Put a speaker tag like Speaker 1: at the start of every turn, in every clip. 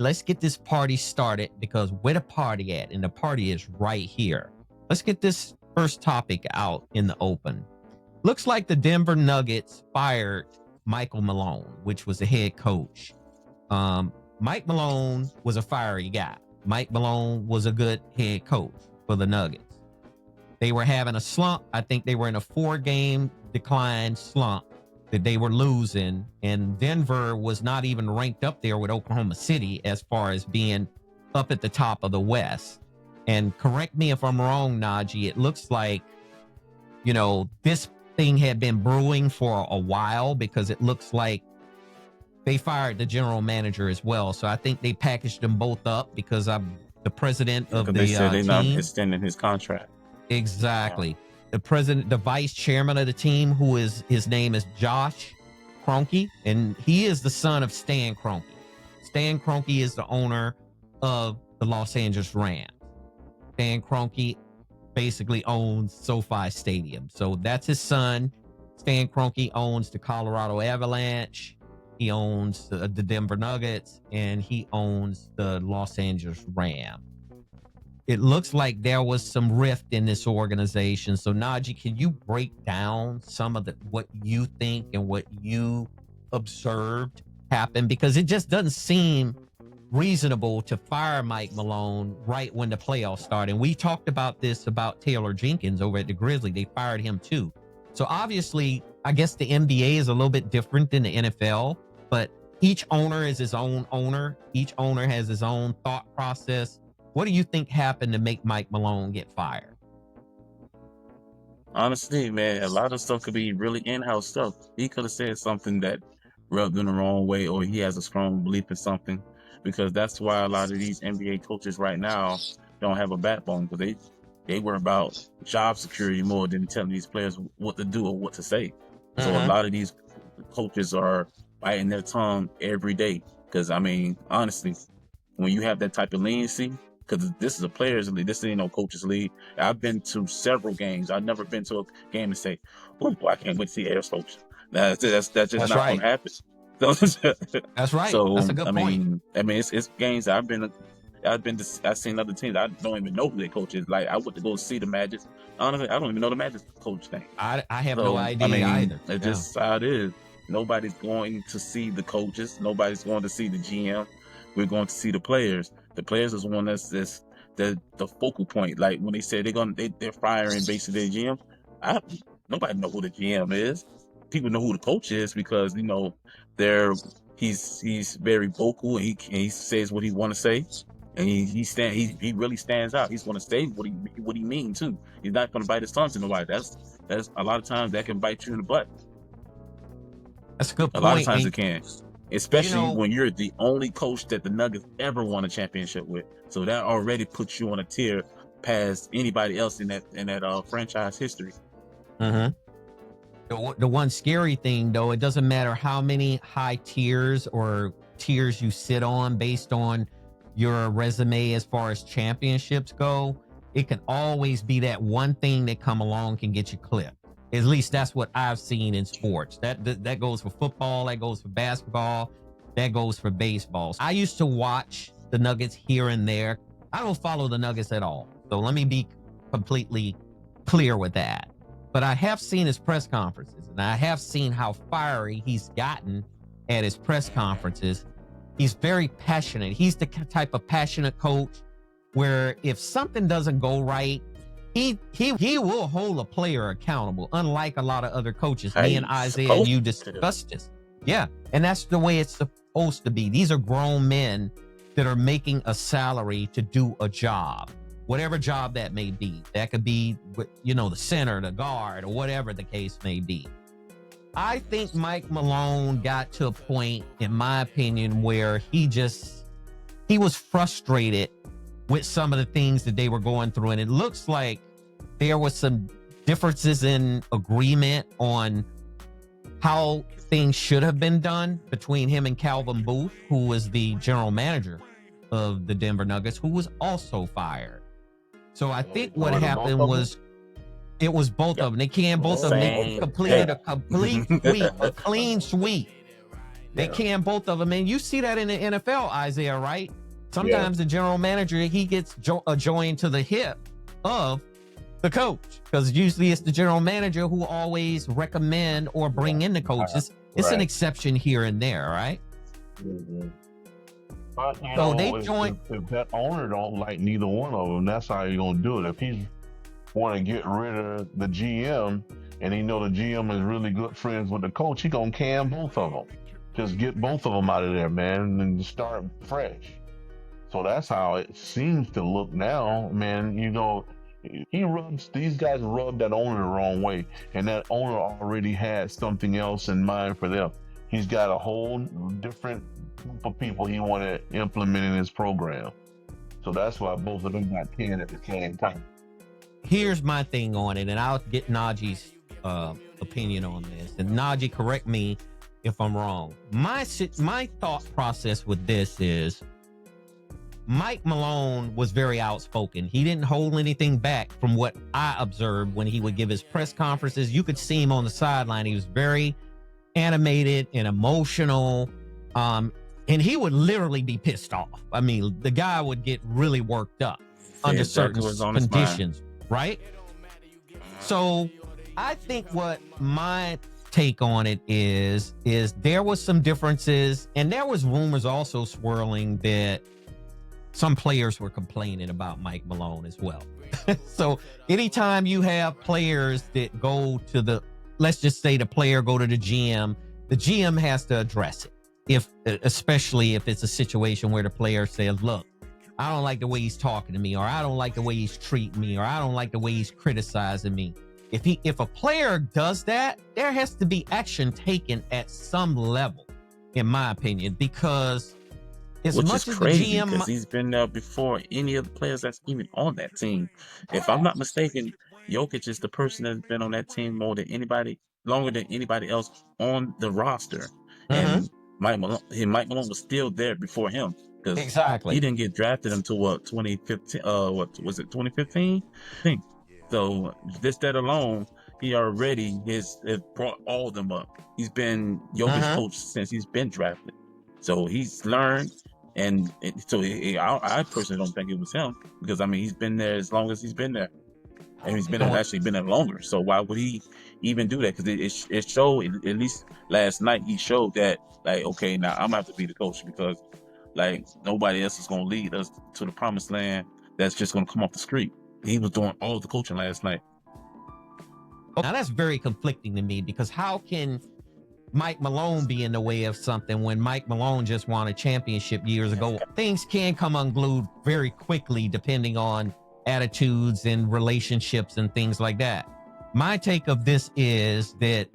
Speaker 1: let's get this party started, because where the party at? And the party is right here. Let's get this first topic out in the open. Looks like the Denver Nuggets fired Michael Malone, which was the head coach. Mike Malone was a fiery guy. Mike Malone was a good head coach for the Nuggets. They were having a slump. I think they were in a 4-game decline slump that they were losing. And Denver was not even ranked up there with Oklahoma City as far as being up at the top of the West. And correct me if I'm wrong, Najee, it looks like, this thing had been brewing for a while, because it looks like they fired the general manager as well. So I think they packaged them both up, because I'm the president of the
Speaker 2: they said they're not
Speaker 1: team.
Speaker 2: extending his contract.
Speaker 1: Exactly. The vice chairman of the team, his name is Josh Kroenke, and he is the son of Stan Kroenke. Stan Kroenke is the owner of the Los Angeles Rams. Stan Kroenke basically owns SoFi Stadium. So that's his son. Stan Kroenke owns the Colorado Avalanche. He owns the Denver Nuggets, and he owns the Los Angeles Rams. It looks like there was some rift in this organization. So Najee, can you break down some of what you think and what you observed happened? Because it just doesn't seem reasonable to fire Mike Malone right when the playoffs started. And we talked about this about Taylor Jenkins over at the Grizzlies. They fired him too. So obviously, I guess the NBA is a little bit different than the NFL, but each owner is his own owner. Each owner has his own thought process. What do you think happened to make Mike Malone get fired?
Speaker 2: Honestly, man, a lot of stuff could be really in-house stuff. He could have said something that rubbed him the wrong way, or he has a strong belief in something, because that's why a lot of these NBA coaches right now don't have a backbone, because they worry about job security more than telling these players what to do or what to say. So a lot of these coaches are biting their tongue every day, because, I mean, honestly, when you have that type of leniency, because this is a players' league, this ain't no coaches' league. I've been to several games. I've never been to a game and say, "Oh, boy, I can't wait to see Air coach." That's just not going to happen.
Speaker 1: That's right.
Speaker 2: So
Speaker 1: that's a good point.
Speaker 2: I mean, it's games I've seen other teams. I don't even know who their coach is. Like, I went to go see the Magic. Honestly, I don't even know the Magic coach name.
Speaker 1: I have no idea either.
Speaker 2: It's just how it is. Nobody's going to see the coaches. Nobody's going to see the GM. We're going to see the players. The players is one that's the focal point. Like when they say they're firing basically the GM. Nobody know who the GM is. People know who the coach is, because he's very vocal, and he says what he want to say, and he really stands out. He's going to say what he means too. He's not going to bite his tongue to nobody. That's a lot of times that can bite you in the butt.
Speaker 1: That's a good point.
Speaker 2: A lot of times it can. Especially when you're the only coach that the Nuggets ever won a championship with. So that already puts you on a tier past anybody else in that franchise history.
Speaker 1: The one scary thing, though, it doesn't matter how many high tiers or tiers you sit on based on your resume as far as championships go. It can always be that one thing that come along can get you clipped. At least that's what I've seen in sports. That goes for football. That goes for basketball. That goes for baseball. I used to watch the Nuggets here and there. I don't follow the Nuggets at all. So let me be completely clear with that. But I have seen his press conferences, and I have seen how fiery he's gotten at his press conferences. He's very passionate. He's the type of passionate coach where if something doesn't go right, he will hold a player accountable, unlike a lot of other coaches. Me and Isaiah and you discussed this. Yeah, and that's the way it's supposed to be. These are grown men that are making a salary to do a job, whatever job that may be. That could be, the center, the guard, or whatever the case may be. I think Mike Malone got to a point, in my opinion, where he was frustrated with some of the things that they were going through. And it looks like there was some differences in agreement on how things should have been done between him and Calvin Booth, who was the general manager of the Denver Nuggets, who was also fired. So I think what happened was it was both of them. They completed a clean sweep. They can both of them. And you see that in the NFL, Isaiah, right? Sometimes the general manager, he gets joined to the hip of the coach, because usually it's the general manager who always recommend or bring in the coach. It's an exception here and there, right?
Speaker 3: But
Speaker 1: So they join.
Speaker 3: if that owner don't like neither one of them, that's how you're gonna do it. If he's want to get rid of the GM and he know the GM is really good friends with the coach, he gonna can both of them. Just get both of them out of there, man, and start fresh. So that's how it seems to look now, man. You know, these guys rub that owner the wrong way, and that owner already had something else in mind for them. He's got a whole different group of people he want to implement in his program. So that's why both of them got canned at the same time.
Speaker 1: Here's my thing on it, and I'll get Najee's opinion on this. And Najee, correct me if I'm wrong. My thought process with this is Mike Malone was very outspoken. He didn't hold anything back from what I observed when he would give his press conferences. You could see him on the sideline. He was very animated and emotional. And he would literally be pissed off. I mean, the guy would get really worked up under certain conditions, right? So I think what my take on it is there was some differences, and there was rumors also swirling that some players were complaining about Mike Malone as well. So anytime you have players that go to let's just say the player go to the GM has to address it. Especially if it's a situation where the player says, look, I don't like the way he's talking to me, or I don't like the way he's treating me, or I don't like the way he's criticizing me. If a player does that, there has to be action taken at some level, in my opinion, because
Speaker 2: Which is crazy because he's been there before any of the players that's even on that team. If I'm not mistaken, Jokic is the person that's been on that team longer than anybody else on the roster. And Mike Malone was still there before him because he didn't get drafted until 2015. What was it, 2015? I think. So that alone, he already has brought all of them up. He's been Jokic's coach since he's been drafted. So he's learned. And so I personally don't think it was him because, I mean, he's been there as long as he's been there. And he's actually been there longer. So why would he even do that? Because it showed, at least last night, he showed that, like, okay, now I'm going to have to be the coach because, like, nobody else is going to lead us to the promised land that's just going to come off the street. He was doing all of the coaching last night.
Speaker 1: Now, that's very conflicting to me because how can Mike Malone be in the way of something when Mike Malone just won a championship years ago? Things can come unglued very quickly depending on attitudes and relationships and things like that. My take of this is that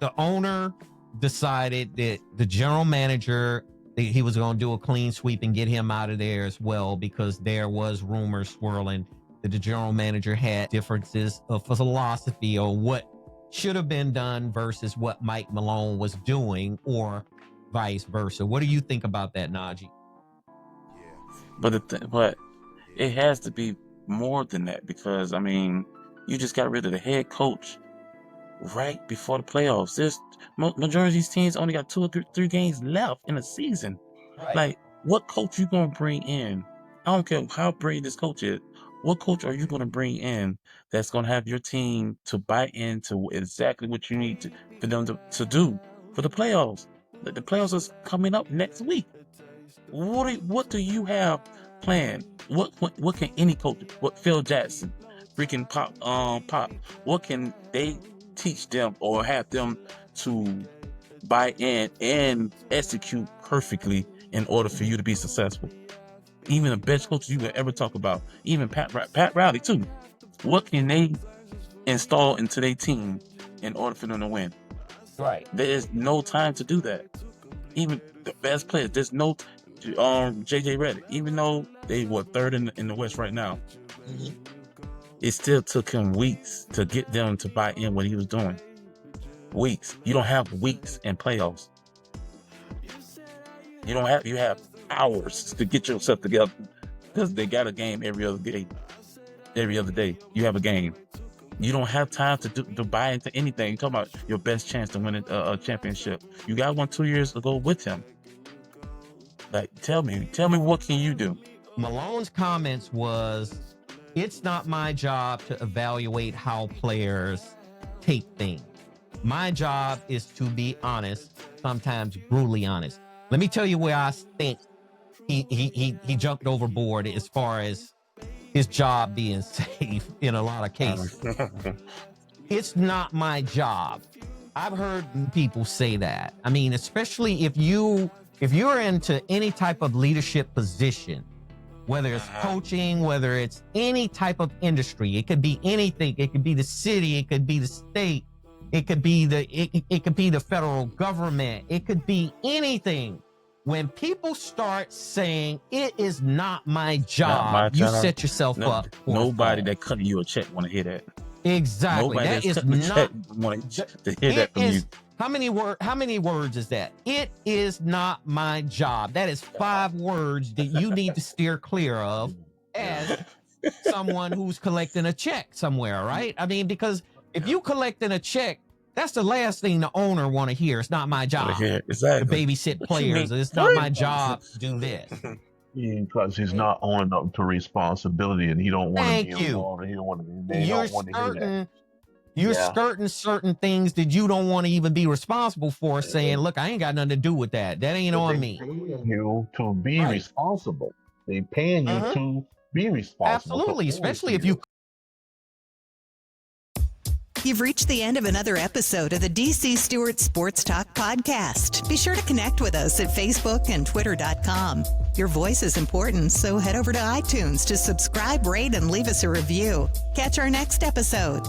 Speaker 1: the owner decided that the general manager, he was going to do a clean sweep and get him out of there as well, because there was rumors swirling that the general manager had differences of philosophy or what should have been done versus what Mike Malone was doing, or vice versa. What do you think about that, Najee?
Speaker 2: But it has to be more than that because, I mean, you just got rid of the head coach right before the playoffs. There's majority of these teams only got 2 or 3 games left in the season. Right. Like, what coach you gonna bring in? I don't care how brilliant this coach is. What coach are you going to bring in that's going to have your team to buy into exactly what you need for them to do for the playoffs? The playoffs is coming up next week. What do you have planned? What can any coach? What Phil Jackson, freaking Pop? What can they teach them or have them to buy in and execute perfectly in order for you to be successful? Even the best coaches you could ever talk about, even Pat Riley too. What can they install into their team in order for them to win?
Speaker 1: Right.
Speaker 2: There is no time to do that. Even the best players, there's no JJ Redick. Even though they were 3rd in the West right now, it still took him weeks to get them to buy in what he was doing. Weeks. You don't have weeks in playoffs. You have hours to get yourself together because they got a game every other day. You have a game. You don't have time to buy into anything. You're talking about your best chance to win a championship. You got one 2 years ago with him. Like, tell me what can you do?
Speaker 1: Malone's comments was, it's not my job to evaluate how players take things. My job is to be honest, sometimes brutally honest. Let me tell you where I think he jumped overboard as far as his job being safe in a lot of cases. It's not my job. I've heard people say that. I mean, especially if you're into any type of leadership position, whether it's coaching, whether it's any type of industry, it could be anything. It could be the city, it could be the state, it could be the federal government, it could be anything. When people start saying it is not my job, you set yourself up.
Speaker 2: Nobody that cutting you a check want to hear that.
Speaker 1: Exactly.
Speaker 2: Nobody
Speaker 1: that
Speaker 2: that's
Speaker 1: is
Speaker 2: cutting
Speaker 1: not
Speaker 2: a check want to hear that from you.
Speaker 1: How many words is that? It is not my job. That is 5 words that you need to steer clear of as someone who's collecting a check somewhere, right? I mean, because if you collecting a check, that's the last thing the owner want to hear. It's not my job
Speaker 2: Exactly.
Speaker 1: to babysit players. It's not my job to do this.
Speaker 3: Because he's not owning up to responsibility, and he don't want to be involved. He don't want to be. They don't want to hear that.
Speaker 1: You're skirting certain things that you don't want to even be responsible for, saying, look, I ain't got nothing to do with that. That ain't on me.
Speaker 3: Paying you to be responsible. They paying you to be responsible.
Speaker 1: Absolutely, especially if you.
Speaker 4: You've reached the end of another episode of the DC Stewart Sports Talk podcast. Be sure to connect with us at Facebook and Twitter.com. Your voice is important, so head over to iTunes to subscribe, rate, and leave us a review. Catch our next episode.